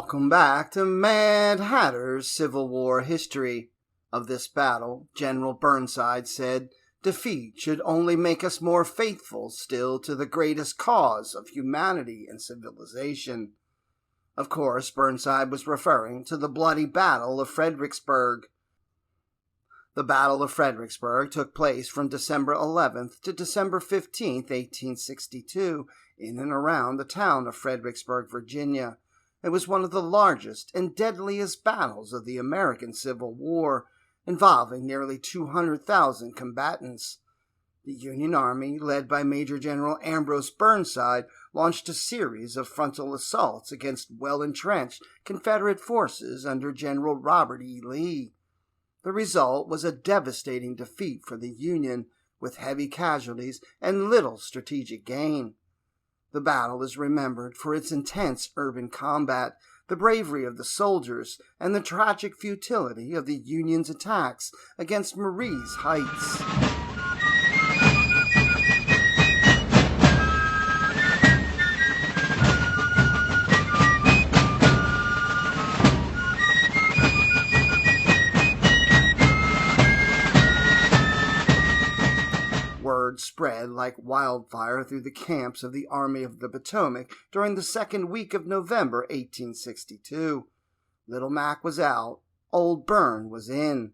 Welcome back to Mad Hatter's Civil War history. Of this battle, General Burnside said, "Defeat should only make us more faithful still to the greatest cause of humanity and civilization." Of course, Burnside was referring to the bloody Battle of Fredericksburg. The Battle of Fredericksburg took place from December 11th to December 15th, 1862, in and around the town of Fredericksburg, Virginia. It was one of the largest and deadliest battles of the American Civil War, involving nearly 200,000 combatants. The Union Army, led by Major General Ambrose Burnside, launched a series of frontal assaults against well-entrenched Confederate forces under General Robert E. Lee. The result was a devastating defeat for the Union, with heavy casualties and little strategic gain. The battle is remembered for its intense urban combat, the bravery of the soldiers, and the tragic futility of the Union's attacks against Marye's heights. Word spread like wildfire through the camps of the Army of the Potomac during the second week of November 1862. Little Mac was out, Old Burn was in.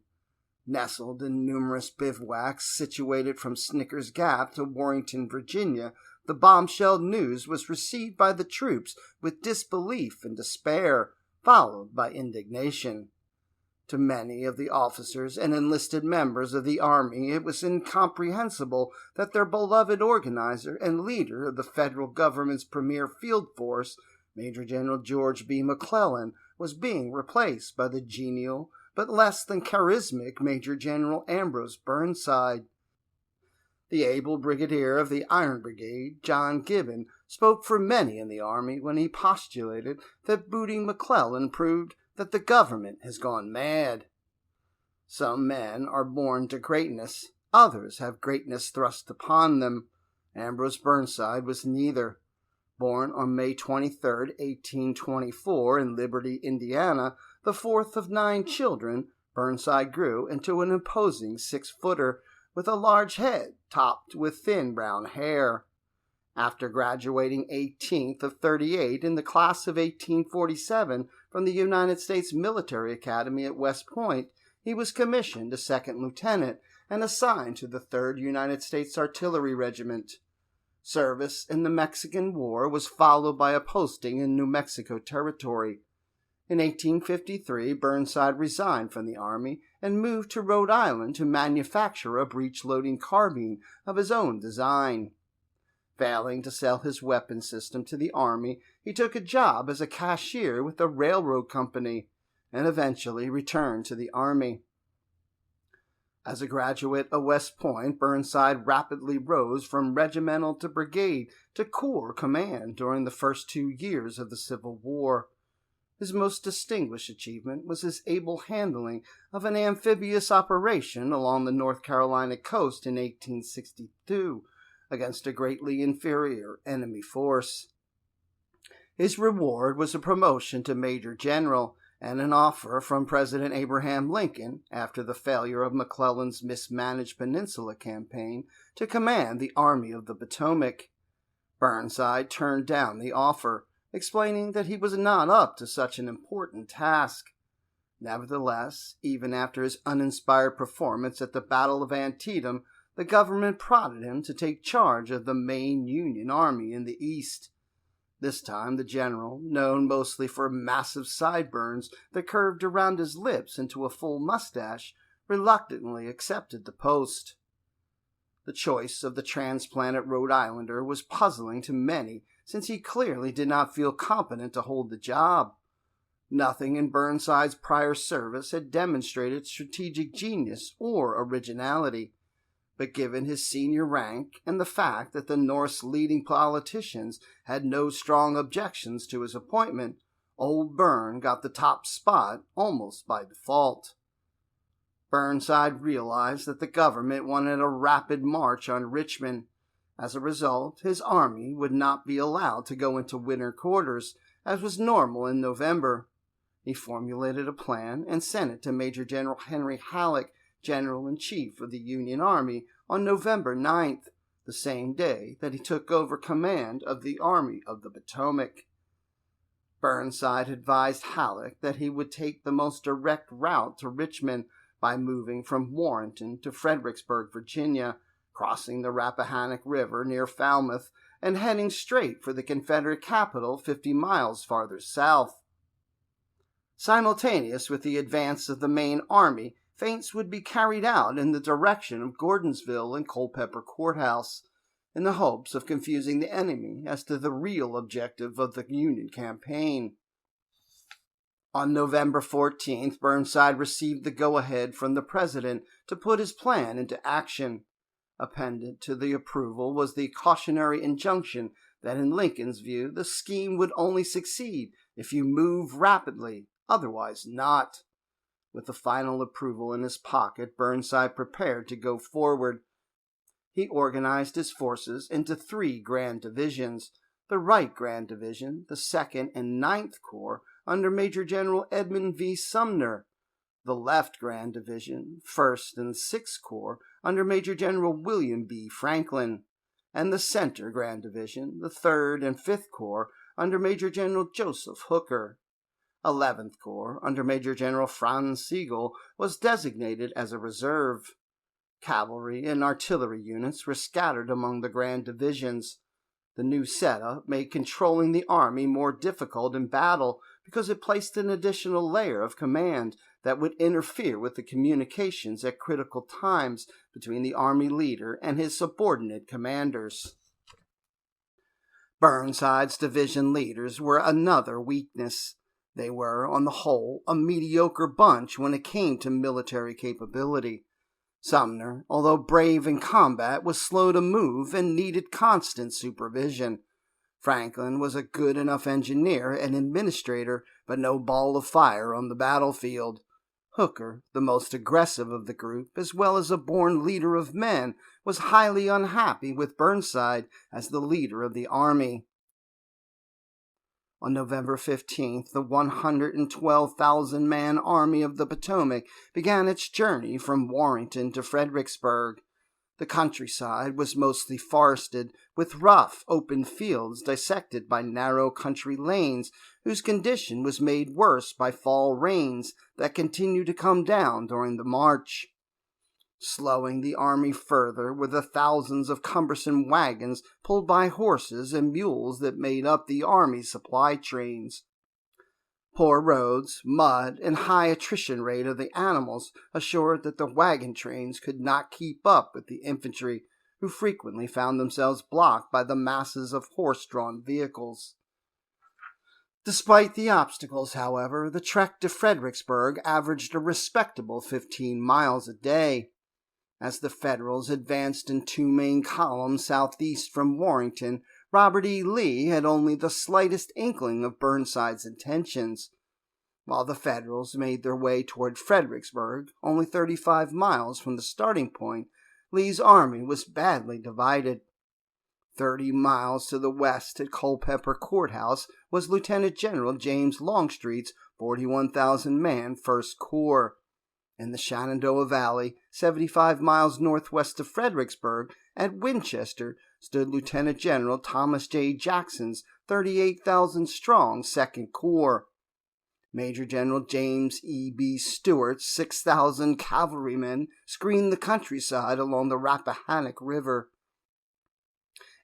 Nestled in numerous bivouacs situated from Snicker's Gap to Warrenton, Virginia, the bombshell news was received by the troops with disbelief and despair, followed by indignation. To many of the officers and enlisted members of the Army, it was incomprehensible that their beloved organizer and leader of the federal government's premier field force, Major General George B. McClellan, was being replaced by the genial but less than charismatic Major General Ambrose Burnside. The able brigadier of the Iron Brigade, John Gibbon, spoke for many in the Army when he postulated that booting McClellan proved that the government has gone mad. Some men are born to greatness, others have greatness thrust upon them. Ambrose Burnside was neither. Born on May 23, 1824, in Liberty, Indiana, the fourth of 9 children, Burnside grew into an imposing 6-footer with a large head topped with thin brown hair. After graduating 18th of 38 in the class of 1847 from the United States Military Academy at West Point, he was commissioned a second lieutenant and assigned to the 3rd United States Artillery Regiment. Service in the Mexican War was followed by a posting in New Mexico Territory. In 1853, Burnside resigned from the Army and moved to Rhode Island to manufacture a breech-loading carbine of his own design. Failing to sell his weapon system to the Army, he took a job as a cashier with a railroad company and eventually returned to the Army. As a graduate of West Point, Burnside rapidly rose from regimental to brigade to corps command during the first 2 years of the Civil War. His most distinguished achievement was his able handling of an amphibious operation along the North Carolina coast in 1862, against a greatly inferior enemy force. His reward was a promotion to Major General and an offer from President Abraham Lincoln, after the failure of McClellan's mismanaged Peninsula campaign, to command the Army of the Potomac. Burnside turned down the offer, explaining that he was not up to such an important task. Nevertheless, even after his uninspired performance at the Battle of Antietam, the government prodded him to take charge of the main Union Army in the East. This time the general, known mostly for massive sideburns that curved around his lips into a full mustache, reluctantly accepted the post. The choice of the transplanted Rhode Islander was puzzling to many, since he clearly did not feel competent to hold the job. Nothing in Burnside's prior service had demonstrated strategic genius or originality. But given his senior rank and the fact that the North's leading politicians had no strong objections to his appointment, Old Burn got the top spot almost by default. Burnside realized that the government wanted a rapid march on Richmond. As a result, his army would not be allowed to go into winter quarters, as was normal in November. He formulated a plan and sent it to Major General Henry Halleck, General-in-Chief of the Union Army, on November 9th, the same day that he took over command of the Army of the Potomac. Burnside advised Halleck that he would take the most direct route to Richmond by moving from Warrenton to Fredericksburg, Virginia, crossing the Rappahannock River near Falmouth, and heading straight for the Confederate capital 50 miles farther south. Simultaneous with the advance of the main army, feints would be carried out in the direction of Gordonsville and Culpeper Courthouse, in the hopes of confusing the enemy as to the real objective of the Union campaign. On November 14th, Burnside received the go-ahead from the President to put his plan into action. Appended to the approval was the cautionary injunction that in Lincoln's view the scheme would only succeed if you move rapidly, otherwise not. With the final approval in his pocket, Burnside prepared to go forward. He organized his forces into 3 grand divisions: the Right Grand Division, the 2nd and 9th Corps under Major General Edmund V. Sumner, the Left Grand Division, 1st and 6th Corps under Major General William B. Franklin, and the Center Grand Division, the 3rd and 5th Corps under Major General Joseph Hooker. 11th Corps under Major General Franz Sigel was designated as a reserve. Cavalry and artillery units were scattered among the grand divisions. The new setup made controlling the army more difficult in battle because it placed an additional layer of command that would interfere with the communications at critical times between the army leader and his subordinate commanders. Burnside's division leaders were another weakness. They were, on the whole, a mediocre bunch when it came to military capability. Sumner, although brave in combat, was slow to move and needed constant supervision. Franklin was a good enough engineer and administrator, but no ball of fire on the battlefield. Hooker, the most aggressive of the group, as well as a born leader of men, was highly unhappy with Burnside as the leader of the army. On November 15th, the 112,000-man Army of the Potomac began its journey from Warrenton to Fredericksburg. The countryside was mostly forested, with rough, open fields dissected by narrow country lanes, whose condition was made worse by fall rains that continued to come down during the march. Slowing the army further were the thousands of cumbersome wagons pulled by horses and mules that made up the army's supply trains. Poor roads, mud, and high attrition rate of the animals assured that the wagon trains could not keep up with the infantry, who frequently found themselves blocked by the masses of horse-drawn vehicles. Despite the obstacles, however, the trek to Fredericksburg averaged a respectable 15 miles a day. As the Federals advanced in 2 main columns southeast from Warrenton, Robert E. Lee had only the slightest inkling of Burnside's intentions. While the Federals made their way toward Fredericksburg, only 35 miles from the starting point, Lee's army was badly divided. 30 miles to the west at Culpeper Courthouse was Lieutenant General James Longstreet's 41,000-man 1st Corps. In the Shenandoah Valley, 75 miles northwest of Fredericksburg, at Winchester, stood Lieutenant General Thomas J. Jackson's 38,000-strong 2nd Corps. Major General James E. B. Stewart's 6,000 cavalrymen screened the countryside along the Rappahannock River.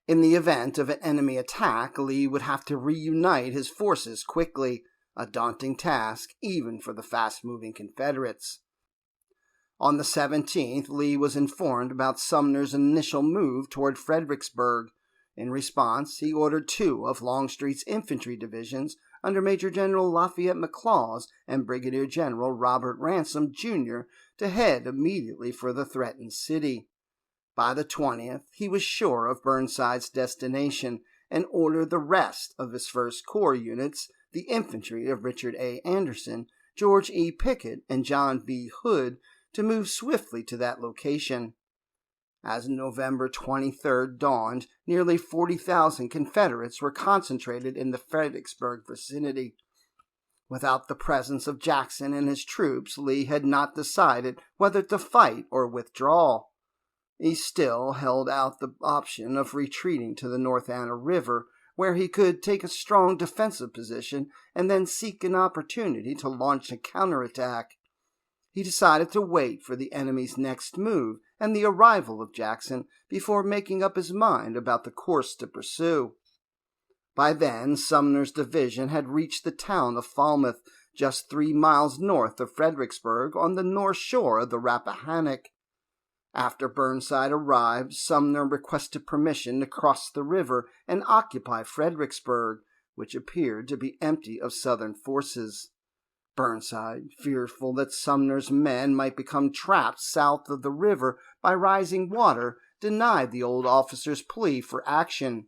In the event of an enemy attack, Lee would have to reunite his forces quickly, a daunting task even for the fast-moving Confederates. On the 17th, Lee was informed about Sumner's initial move toward Fredericksburg. In response, he ordered 2 of Longstreet's infantry divisions under Major General Lafayette McLaws and Brigadier General Robert Ransom, Jr., to head immediately for the threatened city. By the 20th, he was sure of Burnside's destination and ordered the rest of his 1st Corps units, the infantry of Richard A. Anderson, George E. Pickett, and John B. Hood, to move swiftly to that location. As November 23rd dawned, nearly 40,000 Confederates were concentrated in the Fredericksburg vicinity. Without the presence of Jackson and his troops, Lee had not decided whether to fight or withdraw. He still held out the option of retreating to the North Anna River, where he could take a strong defensive position and then seek an opportunity to launch a counterattack. He decided to wait for the enemy's next move and the arrival of Jackson before making up his mind about the course to pursue. By then, Sumner's division had reached the town of Falmouth, just 3 miles north of Fredericksburg on the north shore of the Rappahannock. After Burnside arrived, Sumner requested permission to cross the river and occupy Fredericksburg, which appeared to be empty of Southern forces. Burnside, fearful that Sumner's men might become trapped south of the river by rising water, denied the old officer's plea for action.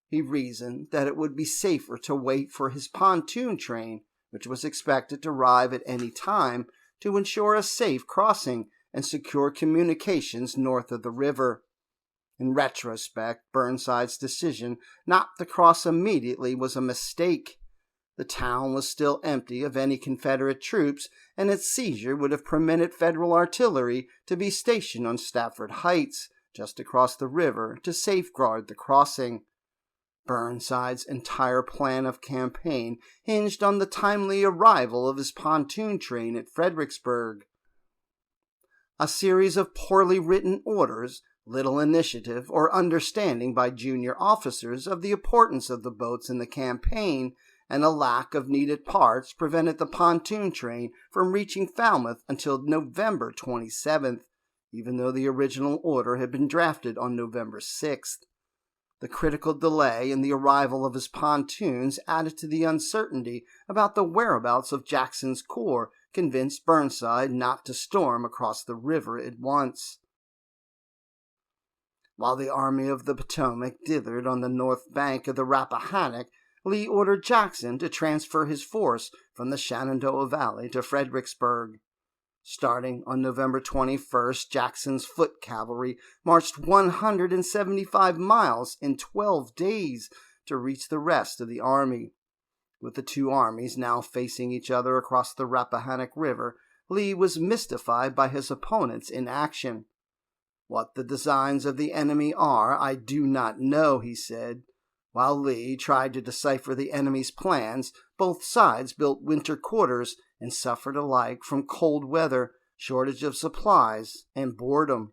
He reasoned that it would be safer to wait for his pontoon train, which was expected to arrive at any time, to ensure a safe crossing and secure communications north of the river. In retrospect, Burnside's decision not to cross immediately was a mistake. The town was still empty of any Confederate troops, and its seizure would have permitted Federal artillery to be stationed on Stafford Heights, just across the river, to safeguard the crossing. Burnside's entire plan of campaign hinged on the timely arrival of his pontoon train at Fredericksburg. A series of poorly written orders, little initiative or understanding by junior officers of the importance of the boats in the campaign, and a lack of needed parts prevented the pontoon train from reaching Falmouth until November 27th, even though the original order had been drafted on November 6th. The critical delay in the arrival of his pontoons added to the uncertainty about the whereabouts of Jackson's corps convinced Burnside not to storm across the river at once. While the Army of the Potomac dithered on the north bank of the Rappahannock, Lee ordered Jackson to transfer his force from the Shenandoah Valley to Fredericksburg. Starting on November 21st, Jackson's foot cavalry marched 175 miles in 12 days to reach the rest of the army. With the two armies now facing each other across the Rappahannock River, Lee was mystified by his opponent's inaction. "What the designs of the enemy are, I do not know," he said. While Lee tried to decipher the enemy's plans, both sides built winter quarters and suffered alike from cold weather, shortage of supplies, and boredom.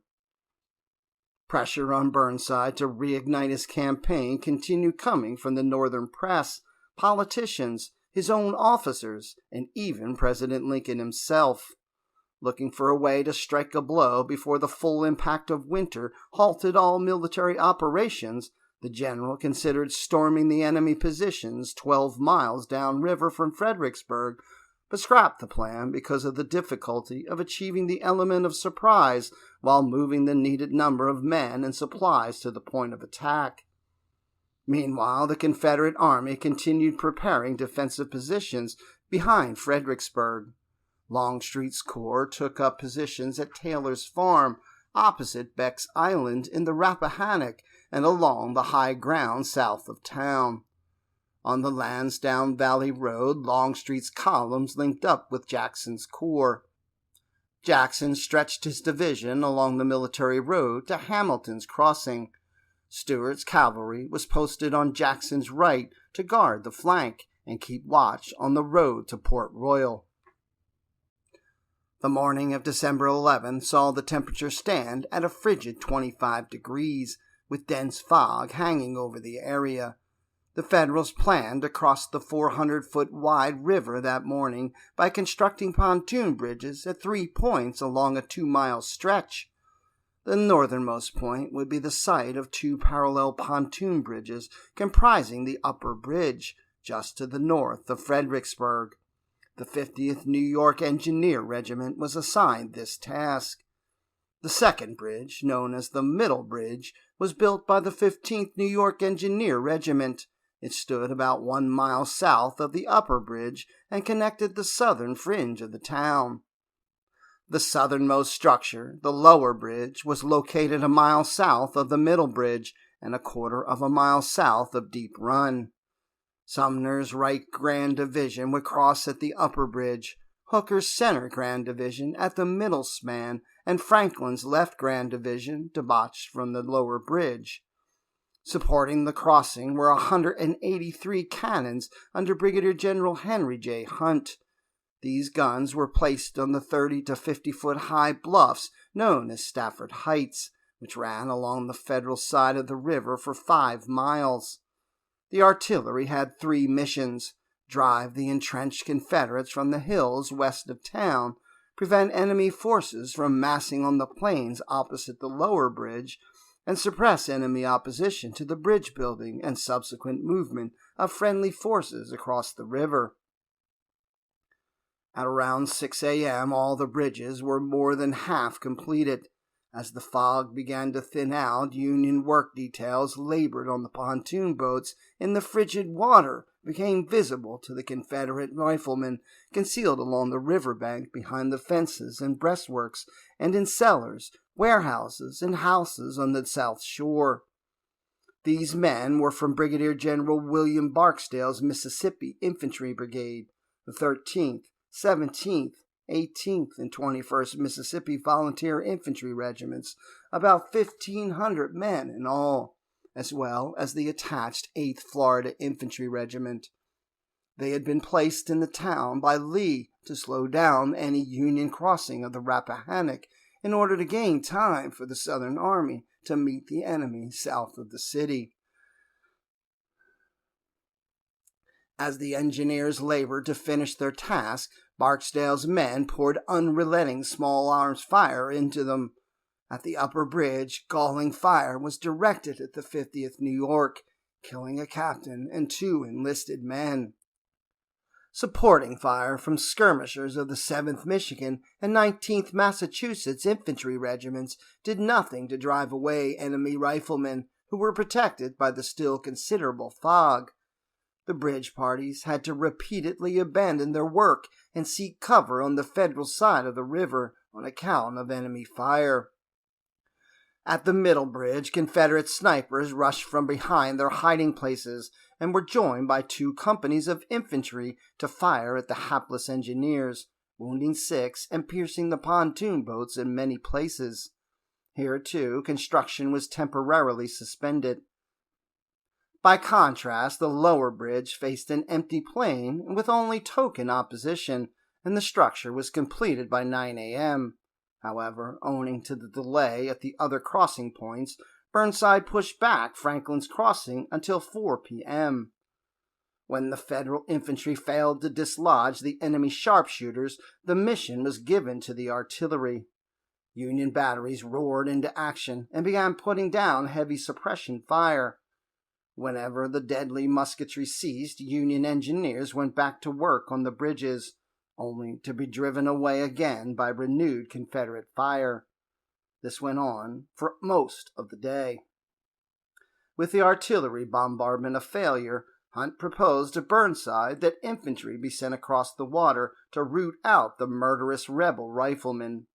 Pressure on Burnside to reignite his campaign continued coming from the northern press, politicians, his own officers, and even President Lincoln himself. Looking for a way to strike a blow before the full impact of winter halted all military operations, the general considered storming the enemy positions 12 miles downriver from Fredericksburg, but scrapped the plan because of the difficulty of achieving the element of surprise while moving the needed number of men and supplies to the point of attack. Meanwhile, the Confederate Army continued preparing defensive positions behind Fredericksburg. Longstreet's corps took up positions at Taylor's Farm, opposite Beck's Island in the Rappahannock, and along the high ground south of town. On the Lansdowne Valley Road, Longstreet's columns linked up with Jackson's corps. Jackson stretched his division along the military road to Hamilton's Crossing. Stuart's cavalry was posted on Jackson's right to guard the flank and keep watch on the road to Port Royal. The morning of December 11th saw the temperature stand at a frigid 25 degrees, with dense fog hanging over the area. The Federals planned to cross the 400-foot wide river that morning by constructing pontoon bridges at 3 points along a 2-mile stretch. The northernmost point would be the site of 2 parallel pontoon bridges comprising the upper bridge, just to the north of Fredericksburg. The 50th New York Engineer Regiment was assigned this task. The second bridge, known as the Middle Bridge, was built by the 15th New York Engineer Regiment. It stood about 1 mile south of the upper bridge and connected the southern fringe of the town. The southernmost structure, the lower bridge, was located a mile south of the middle bridge and a quarter of a mile south of Deep Run. Sumner's right Grand Division would cross at the upper bridge, Hooker's center Grand Division at the middle span, and Franklin's left Grand Division debouched from the lower bridge. Supporting the crossing were 183 cannons under Brigadier General Henry J. Hunt. These guns were placed on the 30 to 50-foot high bluffs known as Stafford Heights, which ran along the Federal side of the river for 5 miles. The artillery had 3 missions: drive the entrenched Confederates from the hills west of town, prevent enemy forces from massing on the plains opposite the lower bridge, and suppress enemy opposition to the bridge building and subsequent movement of friendly forces across the river. At around 6 a.m., all the bridges were more than half completed. As the fog began to thin out, Union work details labored on the pontoon boats in the frigid water became visible to the Confederate riflemen concealed along the riverbank behind the fences and breastworks and in cellars, warehouses, and houses on the south shore. These men were from Brigadier General William Barksdale's Mississippi Infantry Brigade, the 13th, 17th, 18th, and 21st Mississippi Volunteer Infantry Regiments, about 1,500 men in all, as well as the attached 8th Florida Infantry Regiment. They had been placed in the town by Lee to slow down any Union crossing of the Rappahannock in order to gain time for the Southern Army to meet the enemy south of the city. As the engineers labored to finish their task, Barksdale's men poured unrelenting small arms fire into them. At the upper bridge, galling fire was directed at the 50th New York, killing a captain and 2 enlisted men. Supporting fire from skirmishers of the 7th Michigan and 19th Massachusetts Infantry Regiments did nothing to drive away enemy riflemen who were protected by the still considerable fog. The bridge parties had to repeatedly abandon their work and seek cover on the Federal side of the river on account of enemy fire. At the middle bridge, Confederate snipers rushed from behind their hiding places and were joined by 2 companies of infantry to fire at the hapless engineers, wounding 6 and piercing the pontoon boats in many places. Here, too, construction was temporarily suspended. By contrast, the lower bridge faced an empty plain with only token opposition, and the structure was completed by 9 a.m. However, owing to the delay at the other crossing points, Burnside pushed back Franklin's crossing until 4 p.m. When the Federal infantry failed to dislodge the enemy sharpshooters, the mission was given to the artillery. Union batteries roared into action and began putting down heavy suppression fire. Whenever the deadly musketry ceased, Union engineers went back to work on the bridges, only to be driven away again by renewed Confederate fire. This went on for most of the day. With the artillery bombardment a failure, Hunt proposed to Burnside that infantry be sent across the water to root out the murderous rebel riflemen.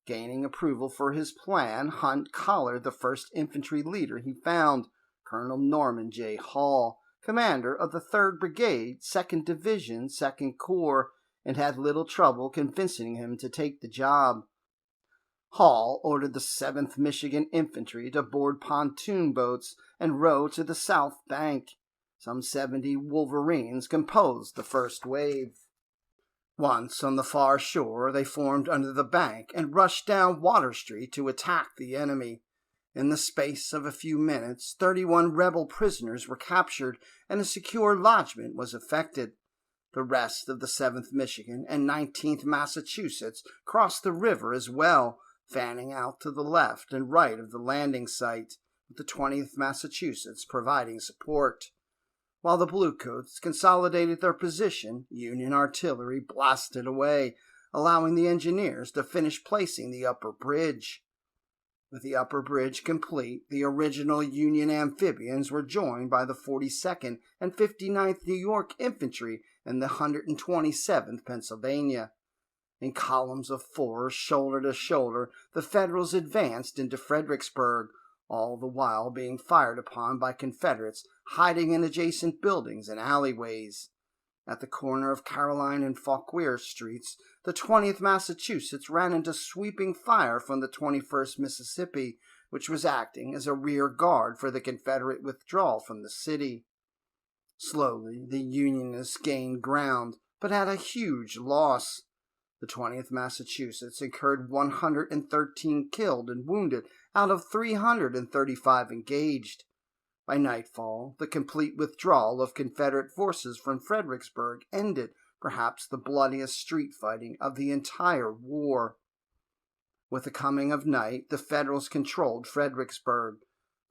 Gaining approval for his plan, Hunt collared the first infantry leader he found, Colonel Norman J. Hall, commander of the 3rd Brigade, 2nd Division, 2nd Corps, and had little trouble convincing him to take the job. Hall ordered the 7th Michigan Infantry to board pontoon boats and row to the south bank. Some 70 Wolverines composed the first wave. Once on the far shore, they formed under the bank and rushed down Water Street to attack the enemy. In the space of a few minutes, 31 rebel prisoners were captured and a secure lodgment was effected. The rest of the 7th Michigan and 19th Massachusetts crossed the river as well, fanning out to the left and right of the landing site, with the 20th Massachusetts providing support. While the Bluecoats consolidated their position, Union artillery blasted away, allowing the engineers to finish placing the upper bridge. With the upper bridge complete, the original Union amphibians were joined by the 42nd and 59th New York Infantry and the 127th Pennsylvania. In columns of 4, shoulder to shoulder, the Federals advanced into Fredericksburg, all the while being fired upon by Confederates hiding in adjacent buildings and alleyways. At the corner of Caroline and Fauquier Streets, the 20th Massachusetts ran into sweeping fire from the 21st Mississippi, which was acting as a rear guard for the Confederate withdrawal from the city. Slowly, the Unionists gained ground, but had a huge loss. The 20th Massachusetts incurred 113 killed and wounded out of 335 engaged. By nightfall, the complete withdrawal of Confederate forces from Fredericksburg ended perhaps the bloodiest street fighting of the entire war. With the coming of night, the Federals controlled Fredericksburg,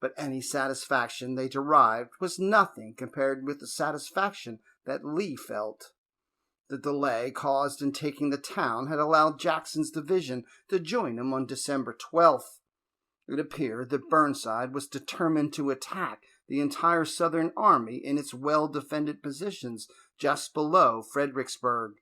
but any satisfaction they derived was nothing compared with the satisfaction that Lee felt. The delay caused in taking the town had allowed Jackson's division to join him on December 12th. It appeared that Burnside was determined to attack the entire Southern army in its well-defended positions just below Fredericksburg.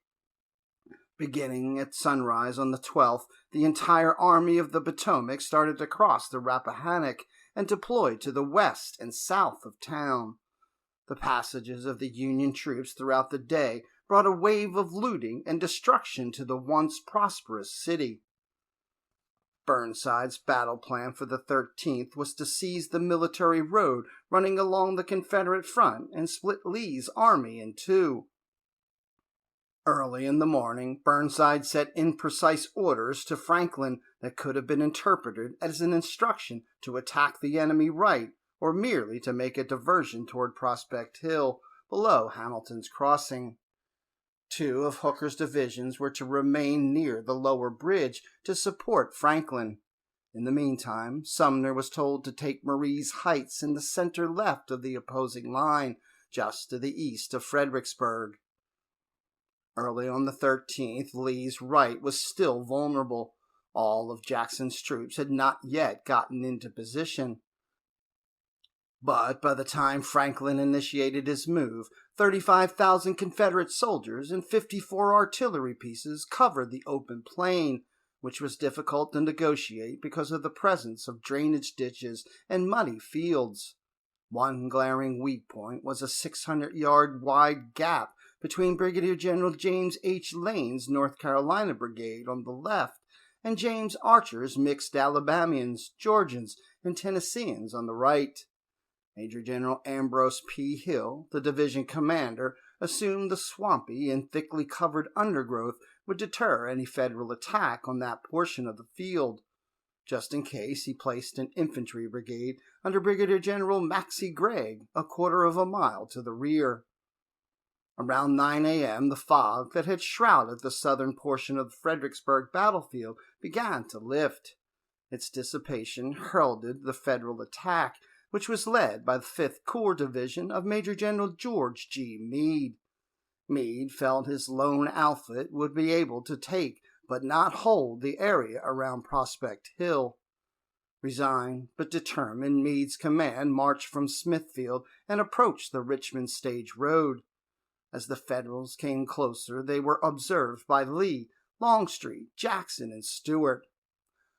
Beginning at sunrise on the 12th, the entire Army of the Potomac started to cross the Rappahannock and deployed to the west and south of town. The passages of the Union troops throughout the day brought a wave of looting and destruction to the once prosperous city. Burnside's battle plan for the 13th was to seize the military road running along the Confederate front and split Lee's army in two. Early in the morning, Burnside set imprecise orders to Franklin that could have been interpreted as an instruction to attack the enemy right or merely to make a diversion toward Prospect Hill below Hamilton's Crossing. 2 of Hooker's divisions were to remain near the lower bridge to support Franklin. In the meantime, Sumner was told to take Marye's Heights in the center left of the opposing line, just to the east of Fredericksburg. Early on the 13th, Lee's right was still vulnerable. All of Jackson's troops had not yet gotten into position. But by the time Franklin initiated his move, 35,000 Confederate soldiers and 54 artillery pieces covered the open plain, which was difficult to negotiate because of the presence of drainage ditches and muddy fields. One glaring weak point was a 600-yard wide gap between Brigadier General James H. Lane's North Carolina Brigade on the left and James Archer's mixed Alabamians, Georgians, and Tennesseans on the right. Major General Ambrose P. Hill, the division commander, assumed the swampy and thickly covered undergrowth would deter any Federal attack on that portion of the field. Just in case, he placed an infantry brigade under Brigadier General Maxcy Gregg a quarter of a mile to the rear. Around 9 a.m., the fog that had shrouded the southern portion of the Fredericksburg battlefield began to lift. Its dissipation heralded the Federal attack, which was led by the 5th Corps Division of Major General George G. Meade. Meade felt his lone outfit would be able to take but not hold the area around Prospect Hill. Resigned but determined, Meade's command marched from Smithfield and approached the Richmond Stage Road. As the Federals came closer, they were observed by Lee, Longstreet, Jackson, and Stewart.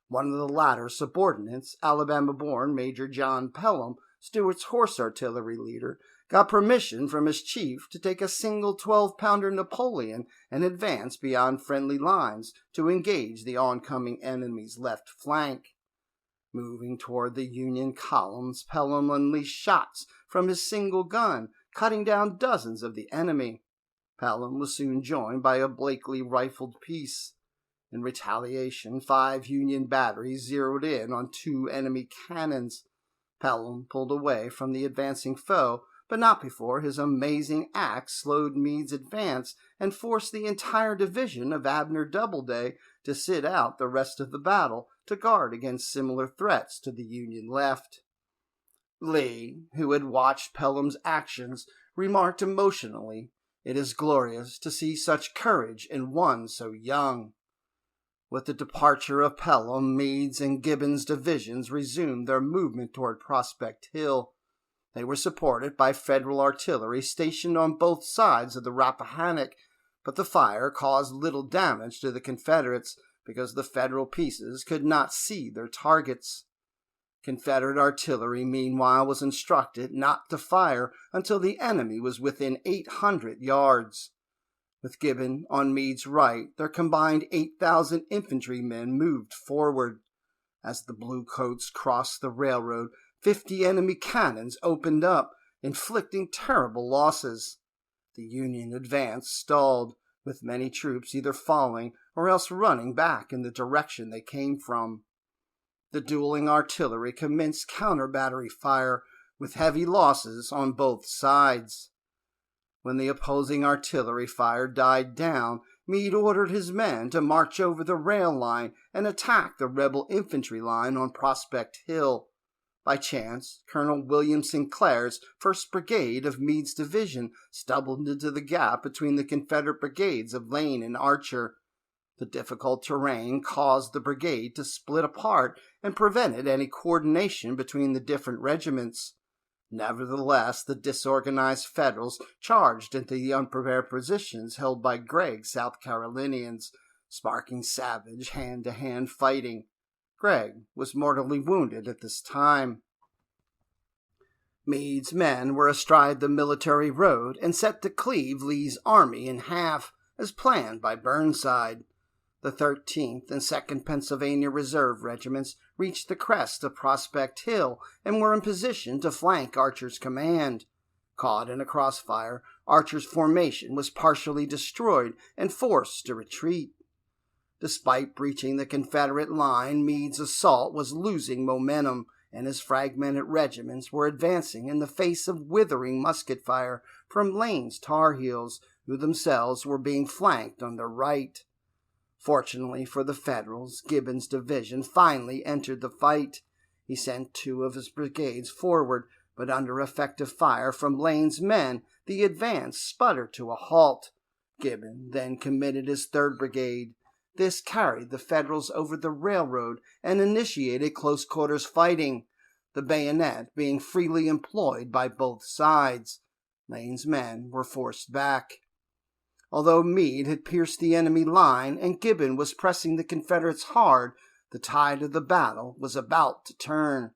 One of the latter's subordinates, Alabama-born Major John Pelham, Stewart's horse artillery leader, got permission from his chief to take a single 12-pounder Napoleon and advance beyond friendly lines to engage the oncoming enemy's left flank. Moving toward the Union columns, Pelham unleashed shots from his single gun, cutting down dozens of the enemy. Pelham was soon joined by a Blakely rifled piece. In retaliation, 5 Union batteries zeroed in on 2 enemy cannons. Pelham pulled away from the advancing foe, but not before his amazing axe slowed Meade's advance and forced the entire division of Abner Doubleday to sit out the rest of the battle to guard against similar threats to the Union left. Lee, who had watched Pelham's actions, remarked emotionally, "It is glorious to see such courage in one so young." With the departure of Pelham, Meade's and Gibbon's divisions resumed their movement toward Prospect Hill. They were supported by Federal artillery stationed on both sides of the Rappahannock, but the fire caused little damage to the Confederates because the Federal pieces could not see their targets. Confederate artillery, meanwhile, was instructed not to fire until the enemy was within 800 yards. With Gibbon on Meade's right, their combined 8,000 infantrymen moved forward. As the Bluecoats crossed the railroad, 50 enemy cannons opened up, inflicting terrible losses. The Union advance stalled, with many troops either falling or else running back in the direction they came from. The dueling artillery commenced counter-battery fire, with heavy losses on both sides. When the opposing artillery fire died down, Meade ordered his men to march over the rail line and attack the rebel infantry line on Prospect Hill. By chance, Colonel William Sinclair's 1st Brigade of Meade's division stumbled into the gap between the Confederate brigades of Lane and Archer. The difficult terrain caused the brigade to split apart and prevented any coordination between the different regiments. Nevertheless, the disorganized Federals charged into the unprepared positions held by Gregg's South Carolinians, sparking savage hand-to-hand fighting. Gregg was mortally wounded at this time. Meade's men were astride the military road and set to cleave Lee's army in half, as planned by Burnside. The 13th and 2nd Pennsylvania Reserve Regiments reached the crest of Prospect Hill and were in position to flank Archer's command. Caught in a crossfire, Archer's formation was partially destroyed and forced to retreat. Despite breaching the Confederate line, Meade's assault was losing momentum, and his fragmented regiments were advancing in the face of withering musket fire from Lane's Tar Heels, who themselves were being flanked on their right. Fortunately for the Federals, Gibbon's division finally entered the fight. He sent 2 of his brigades forward, but under effective fire from Lane's men, the advance sputtered to a halt. Gibbon then committed his 3rd Brigade. This carried the Federals over the railroad and initiated close-quarters fighting, the bayonet being freely employed by both sides. Lane's men were forced back. Although Meade had pierced the enemy line and Gibbon was pressing the Confederates hard, the tide of the battle was about to turn.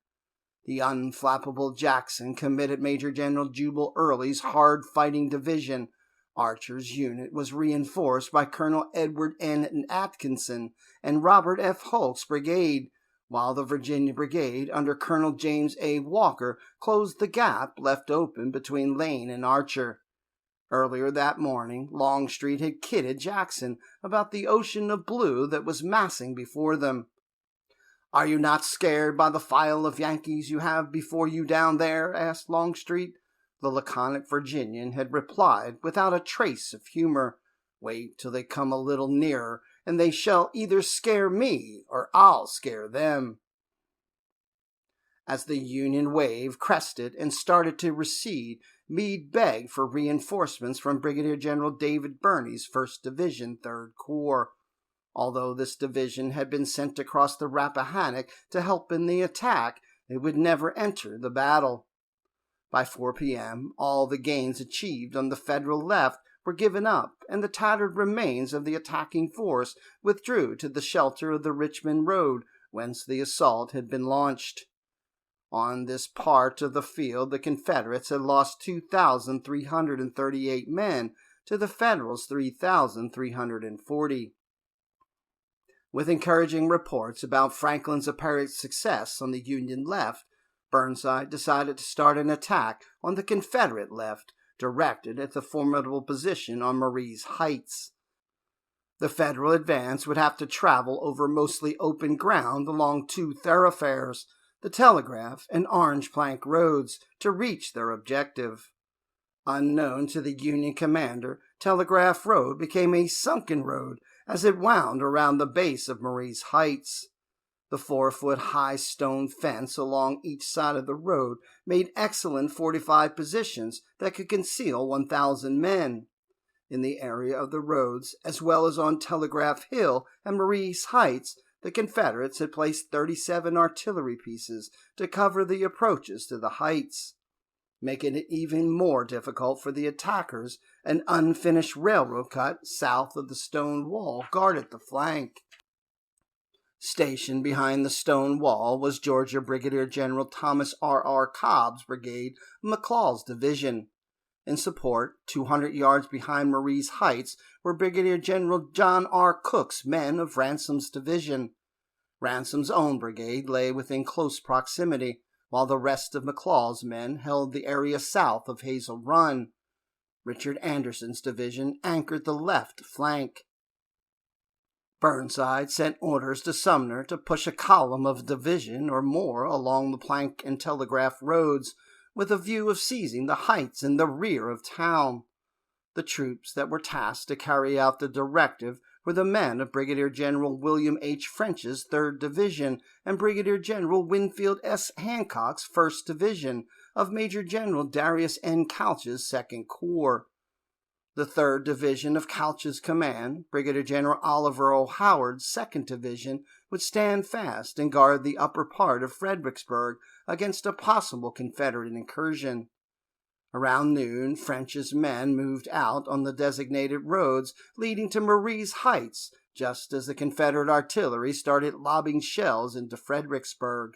The unflappable Jackson committed Major General Jubal Early's hard-fighting division. Archer's unit was reinforced by Colonel Edward N. Atkinson and Robert F. Holt's brigade, while the Virginia Brigade under Colonel James A. Walker closed the gap left open between Lane and Archer. Earlier that morning, Longstreet had kidded Jackson about the ocean of blue that was massing before them. "Are you not scared by the file of Yankees you have before you down there?" asked Longstreet. The laconic Virginian had replied without a trace of humor. "Wait till they come a little nearer, and they shall either scare me or I'll scare them." As the Union wave crested and started to recede, Meade begged for reinforcements from Brigadier General David Birney's 1st Division, 3rd Corps. Although this division had been sent across the Rappahannock to help in the attack, it would never enter the battle. By 4 p.m., all the gains achieved on the Federal left were given up, and the tattered remains of the attacking force withdrew to the shelter of the Richmond road, whence the assault had been launched. On this part of the field, the Confederates had lost 2,338 men to the Federals' 3,340. With encouraging reports about Franklin's apparent success on the Union left, Burnside decided to start an attack on the Confederate left, directed at the formidable position on Marye's Heights. The Federal advance would have to travel over mostly open ground along 2 thoroughfares, the Telegraph and Orange Plank roads, to reach their objective. Unknown to the Union commander, Telegraph Road became a sunken road as it wound around the base of Marye's Heights. The 4-foot-high stone fence along each side of the road made excellent fortified positions that could conceal 1,000 men. In the area of the roads, as well as on Telegraph Hill and Marye's Heights, the Confederates had placed 37 artillery pieces to cover the approaches to the heights. making it even more difficult for the attackers. An unfinished railroad cut south of the stone wall guarded the flank. Stationed behind the stone wall was Georgia Brigadier General Thomas R. Cobb's brigade of McClellan's division. In support, 200 yards behind Marye's Heights, were Brigadier General John R. Cook's men of Ransom's division. Ransom's own brigade lay within close proximity, while the rest of McClellan's men held the area south of Hazel Run. Richard Anderson's division anchored the left flank. Burnside sent orders to Sumner to push a column of division or more along the plank and telegraph roads, with a view of seizing the heights in the rear of town. The troops that were tasked to carry out the directive were the men of Brigadier General William H. French's 3rd Division and Brigadier General Winfield S. Hancock's 1st Division of Major General Darius N. Couch's 2nd Corps. The 3rd Division of Couch's command, Brigadier General Oliver O. Howard's 2nd Division, would stand fast and guard the upper part of Fredericksburg against a possible Confederate incursion. Around noon, French's men moved out on the designated roads leading to Marye's Heights, just as the Confederate artillery started lobbing shells into Fredericksburg.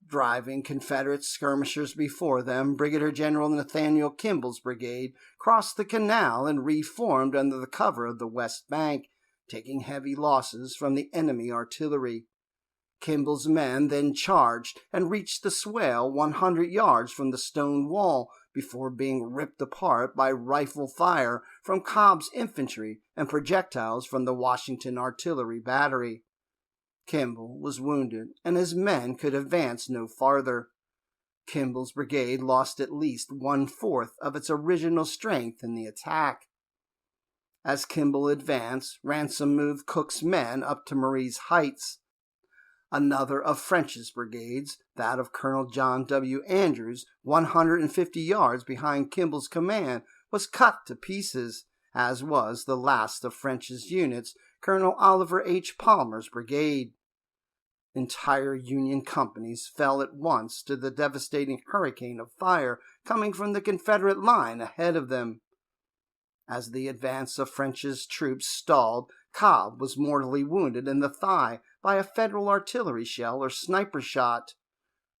Driving Confederate skirmishers before them, Brigadier General Nathaniel Kimball's brigade crossed the canal and reformed under the cover of the west bank, taking heavy losses from the enemy artillery. Kimball's men then charged and reached the swale 100 yards from the stone wall before being ripped apart by rifle fire from Cobb's infantry and projectiles from the Washington artillery battery. Kimball was wounded, and his men could advance no farther. Kimball's brigade lost at least 1/4 of its original strength in the attack. As Kimball advanced, Ransom moved Cook's men up to Marye's Heights. Another of French's brigades, that of Colonel John W. Andrews, 150 yards behind Kimball's command, was cut to pieces, as was the last of French's units, Colonel Oliver H. Palmer's brigade. Entire Union companies fell at once to the devastating hurricane of fire coming from the Confederate line ahead of them. As the advance of French's troops stalled, Cobb was mortally wounded in the thigh by a Federal artillery shell or sniper shot.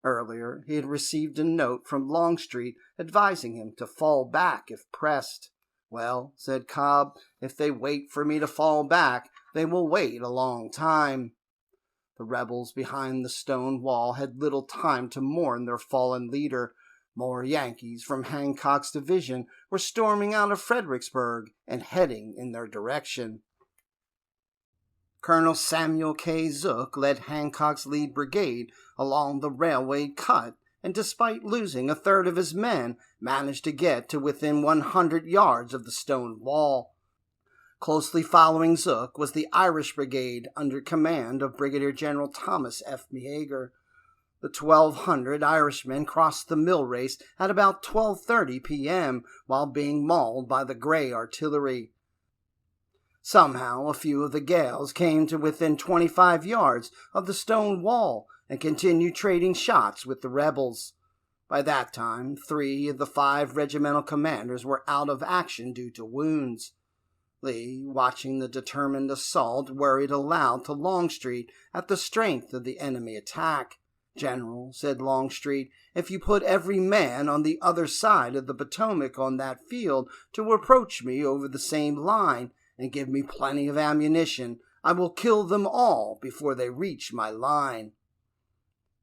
Earlier, he had received a note from Longstreet advising him to fall back if pressed. "Well," said Cobb, "if they wait for me to fall back, they will wait a long time." The rebels behind the stone wall had little time to mourn their fallen leader. More Yankees from Hancock's division were storming out of Fredericksburg and heading in their direction. Colonel Samuel K. Zook led Hancock's lead brigade along the railway cut, and despite losing 1/3 of his men, managed to get to within 100 yards of the stone wall. Closely following Zook was the Irish Brigade under command of Brigadier General Thomas F. Meagher. The 1,200 Irishmen crossed the mill race at about 12:30 p.m. while being mauled by the Gray artillery. Somehow a few of the Gales came to within 25 yards of the stone wall and continued trading shots with the rebels. By that time, 3 of the 5 regimental commanders were out of action due to wounds. Lee, watching the determined assault, worried aloud to Longstreet at the strength of the enemy attack. "General," said Longstreet, "if you put every man on the other side of the Potomac on that field to approach me over the same line and give me plenty of ammunition, I will kill them all before they reach my line."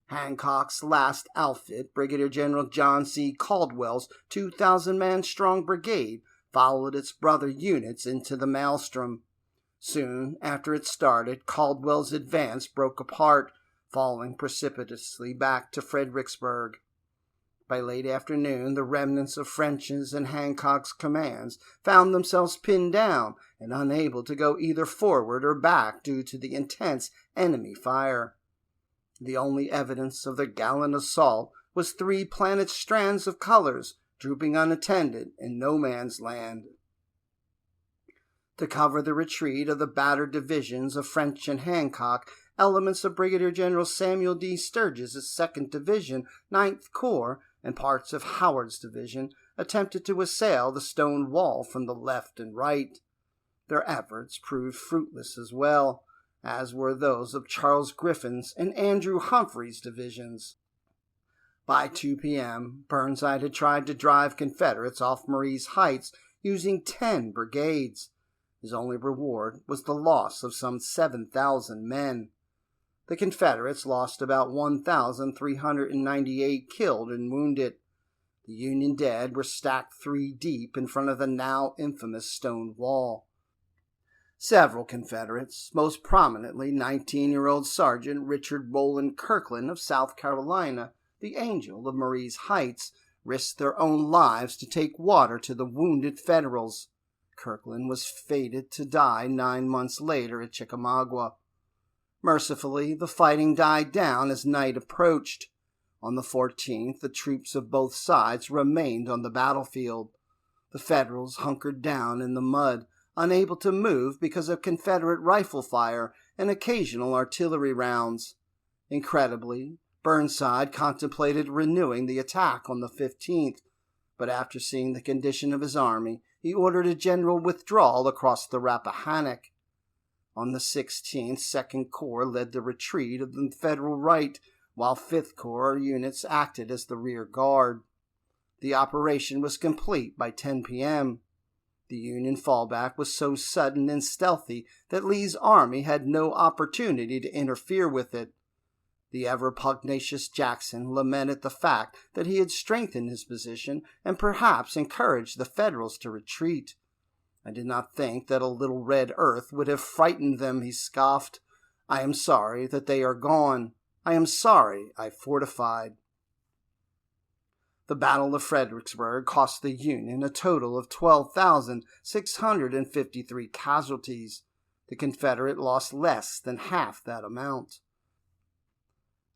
Hancock's last outfit, Brigadier General John C. Caldwell's 2,000-man strong brigade, followed its brother units into the maelstrom. Soon after it started, Caldwell's advance broke apart, falling precipitously back to Fredericksburg. By late afternoon, the remnants of French's and Hancock's commands found themselves pinned down and unable to go either forward or back due to the intense enemy fire. The only evidence of their gallant assault was 3 planted strands of colors drooping unattended in no man's land. To cover the retreat of the battered divisions of French and Hancock, elements of Brigadier General Samuel D. Sturgis's 2nd Division, 9th Corps, and parts of Howard's division attempted to assail the stone wall from the left and right. Their efforts proved fruitless as well, as were those of Charles Griffin's and Andrew Humphrey's divisions. By 2 p.m., Burnside had tried to drive Confederates off Marye's Heights using 10 brigades. His only reward was the loss of some 7,000 men. The Confederates lost about 1,398 killed and wounded. The Union dead were stacked 3 deep in front of the now infamous stone wall. Several Confederates, most prominently 19-year-old Sergeant Richard Rowland Kirkland of South Carolina, the Angel of Marye's Heights, risked their own lives to take water to the wounded Federals. Kirkland was fated to die 9 months later at Chickamauga. Mercifully, the fighting died down as night approached. On the 14th, the troops of both sides remained on the battlefield. The Federals hunkered down in the mud, unable to move because of Confederate rifle fire and occasional artillery rounds. Incredibly, Burnside contemplated renewing the attack on the 15th, but after seeing the condition of his army, he ordered a general withdrawal across the Rappahannock. On the 16th, 2nd Corps led the retreat of the Federal right, while 5th Corps units acted as the rear guard. The operation was complete by 10 p.m. The Union fallback was so sudden and stealthy that Lee's army had no opportunity to interfere with it. The ever-pugnacious Jackson lamented the fact that he had strengthened his position and perhaps encouraged the Federals to retreat. "I did not think that a little red earth would have frightened them," he scoffed. "I am sorry that they are gone. I am sorry I fortified." The Battle of Fredericksburg cost the Union a total of 12,653 casualties. The Confederate lost less than half that amount.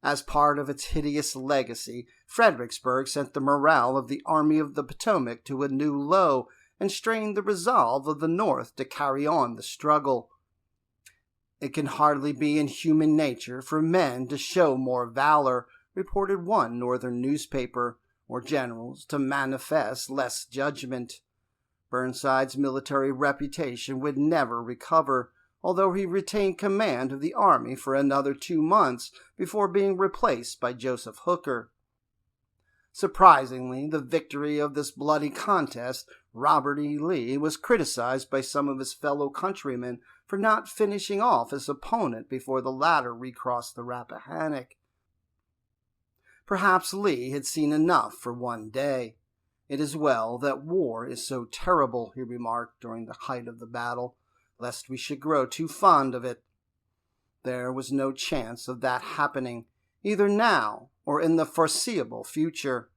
As part of its hideous legacy, Fredericksburg sent the morale of the Army of the Potomac to a new low and strained the resolve of the North to carry on the struggle. "It can hardly be in human nature for men to show more valor," reported one Northern newspaper, or generals to manifest less judgment. Burnside's military reputation would never recover, although he retained command of the army for another 2 months before being replaced by Joseph Hooker. Surprisingly, the victory of this bloody contest, Robert E. Lee was criticized by some of his fellow countrymen for not finishing off his opponent before the latter recrossed the Rappahannock. Perhaps Lee had seen enough for one day. "It is well that war is so terrible," he remarked during the height of the battle, "lest we should grow too fond of it." There was no chance of that happening, either now or in the foreseeable future.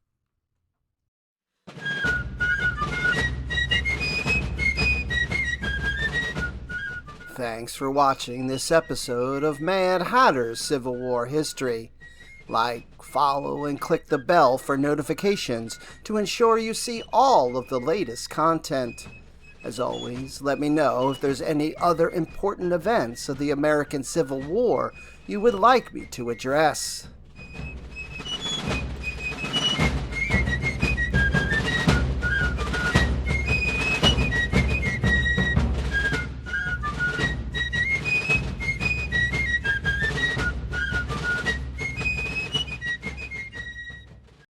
Thanks for watching this episode of Mad Hatter's Civil War History. Like, follow, and click the bell for notifications to ensure you see all of the latest content. As always, let me know if there's any other important events of the American Civil War you would like me to address.